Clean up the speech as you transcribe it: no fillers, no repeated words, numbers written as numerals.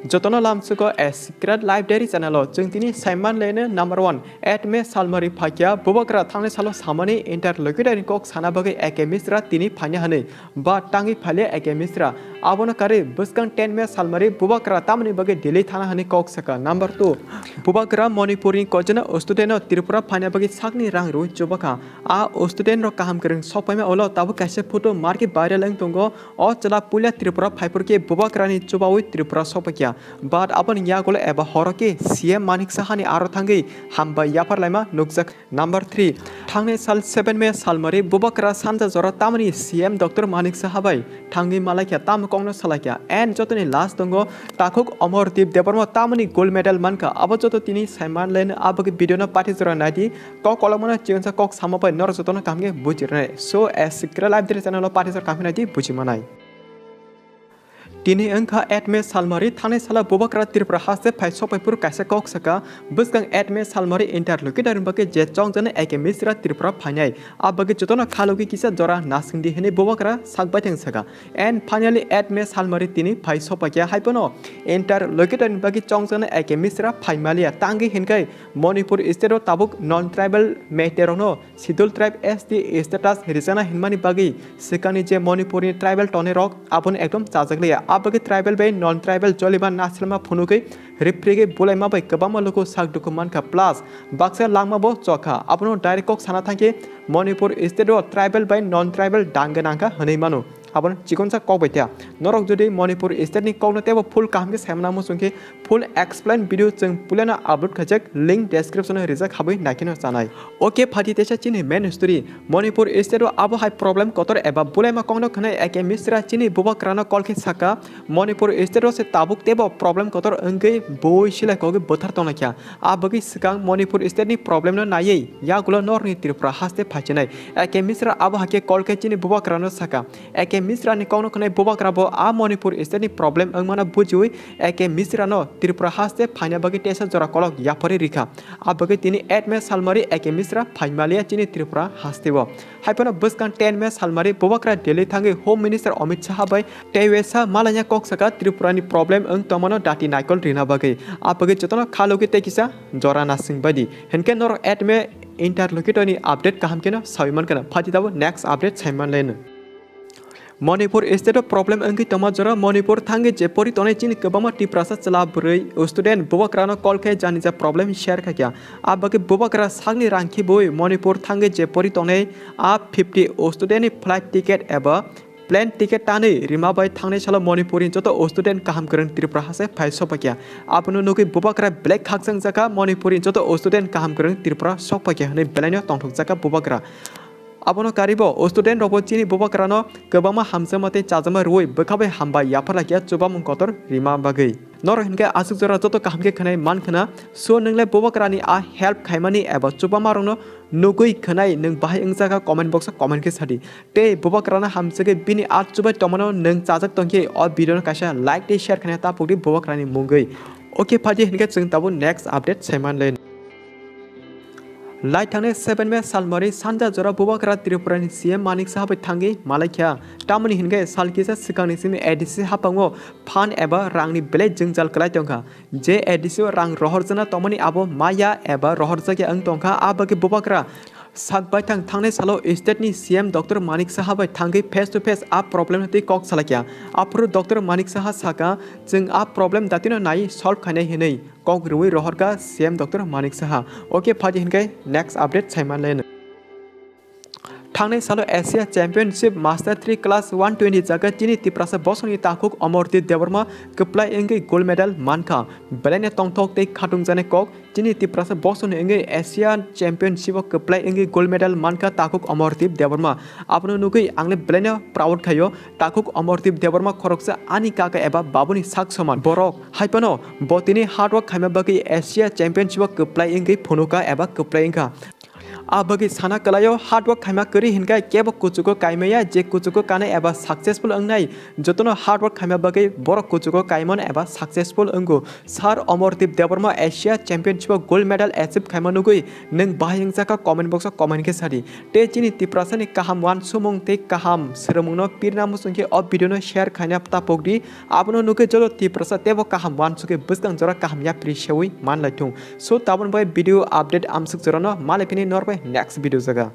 Jotono lamsuko a secret library channel jeng tini Simon Lane number 1 at me Salmari Phaikia Bubagra Tangwi Salo Samani Interlocutor Kok Sanabagi Eke Mishra Tini Phanya Hane ba Tangwi Phai Liya Eke Mishra Abona Kare Buskang 10 me Salmari Bubagra Tamani Bagi Delhi Thana Hane Kok Saka number 2 Bubagra Manipuri Kojana Ostudeno Tripura Phanya Bagi Sakni Rang Bai Chubakha a Ostudeno Kaham Kering Sopame Olo Tabu Kaise photo market viral ang tongo o Chala Pulia Tripura Phaipur ke Bubagra ni Chubawi Tripura Sopakia but upon Yagole Eba Horoke, CM Manik Sahani Arotangi, Hamba Yaparlema, Nukzak. Number 3. Tangi Sal 7 Me Salmari, Bubagra Santa Zora Tamani, CM Dr. Manik Sahabai, Tangi Malakia, Tam Kongno Salakia, and Jotani last Dongo, Takuk Amardip, Deborma Tamani Gold Medal Manka, Abototini, Simon Len, Abaki Bidona Patizora Nadi, Kokolomana Chinsa Kok Samapa, Norzotona Kange, Bujirne. So as secret library channel Patizor Kaminati, Bujimanai. Tini engka adme Salmari Thane Sala Bubagra Tripura Hase Phai Sopaipur Kaisa Kok Saka Buskang adme Salmari Interlocutor Bagi Jet Chongjak Eke Mishra Tripura Phanyai Abagi Jotona Khalogi Kisa Jora Nasingdi Hene Bubagra Sakbateng Saka and finally adme Salmari Tini Phai Sopakia Hypono Interlocutor Bagi Chongjak Eke Mishra Phai Liya Tangi Hinkai Manipur Estero Tabuk non-tribal Meterono Sidul tribe SD status Rizana Hinmani Bagi Sekani Je Manipuri tribal Tone Rock Abon Ekdom Chazakliya Abagi tribal by non-tribal Joliban Naslama Punuke, Riprige Bulema by Kabamaluko Sak Dokumanka Plus, Baksa Lamabo Choka, Apono Direct Sanatanke, Manipur Estero tribal by non-tribal Dangananka, Hanemano. Abon Chikonsa Kobetia, Norok Judi, Manipur Esteni Cognitable Full Kamkis Hamnamusunke, full explain video Chung Pulana Abut Kajak, link description Rizak Habi Nakino Sanai. Okay, Patitesha Chini main story, Manipur Estero Abu high problem Kotor Eba Bulema Kongno Kana Eke Mishra Chini Bubakrana Kolki Saka, Manipur Estero se Tabuk Tebo problem Kotor Unge, Boy Shila Kogi Botartonakia, Abagi Sikang Manipur Esteni problem no Naye, Yagula Norni Tripura Haste Pachinai, Eke Mishra Abu Hake Kolke Chini Bubakrano Saka, Eke Mishra ni kono kene Bubagrabo a Manipur isteni problem angmana bujui eke Mishra no Tripura haste Phanya bagi tesa jora kolok yapari rika a bagi tini 8 me Salmari eke Mishra Phai Liya chini Tripura hastebo haipona buskan 10 me Salmari Bubagra Delhi thangi Home Minister Amit Shah bai tewesa malanya kok saka Tripura ni problem ang tomano dati naikol rina bagi a bagi jotona khalogi tekisa jora nasing badi henke nor 8 me Interlocutor ni update kaham kena Simon kana phati dabu next update Simon len Manipur state of problem angki tamajora Manipur thangi jepori tone chin kebama tiprasa chala brai student Bubagra call ke janija problem share kya abaki Bubagra Sakni rangki boy Manipur thangi jepori tone a 50 student flight ticket eba plane ticket tane rima bai thangne chala Manipur joto student kaham karen Tripura hase Phai Sopakia apno nuki Bubagra black khaksang jaka Manipur joto student kaham karen Tripura Sopakia ne belanya tongthok jaka Bubagra Abono karibo student robochini Bubagrano kebama hamsamate chazama roi bekabe hamba yaparlakia chubam kotor rima bagai nor hinke asuk jora joto kahamke khanai man khana so ningle Bubagrani a help khaimani eba chubama rongno nugui khanai ning bahai ingjaga comment box comment ke sadi te Bubagrana hamsege bini a chubai tomano ning chajak tongke o video kaisa like te share khana ta pugdi Bubagrani mungai okay phaji hinke chung tabu next update Simon len Light Tangne 7 me Salmari Sanja Jora Bubagra Tripura ni CM Manik Sahabai Thangi Malakya Tamani Hinge Salkisa Sikani Simi Edisi Hapango Pan Eba Rangni Bele Jungjal Kalai Tongka J Edisi Rang Rohorzana Tomani Abo Maya Eba Rohorzaki Ang Tongka Abaki Bubagra Sakbai Tangne Salo State ni CM Dr. Manik Sahabai Thangi face to face a problem ti kok salakya Apro Dr. Manik Saha Saka Jung a problem datino nai solve khane hinai kok rui rohorka CM Dr. Manik Saha okay phaji hinkai next update Simon len Tangne Salo Asia Championship Master 3 Class 120 jaga chini tiprasa bosoni takuk Amardip Deborma keplai engai gold medal manka belanya tongthok te khatung jane kok chini tiprasa bosoni engai Asia Championship keplai engai gold medal manka takuk Amardip Deborma apno nukui angle belanya proud khayo takuk Amardip Deborma khoroksa ani kaka eba babuni sak saman borok haipano botini hard work khaima bagi Asia Championship keplai engai phonuka eba keplai engka Abagi sana kalayo hard work kaima kari hinkai kebo kuchuko kaimaya je kuchuko kane eba successful angnai jotono hard work kaima bagi borok kuchuko kaimon eba successful ango sar Amardip deborma Asia Championship gold medal achieve kaima nugui neng bahing jaka comment box comment ke sari te chini tiprasani kaham wan sumung te kaham seremungno pirna musungke ob video no share kaina pta pogdi abono nuke jolo tiprasa tebo kaham wan suke buskang jora kaham ya pri shewi man laitung so tabon bai video update amsuk jorano malapini norbe next video jaga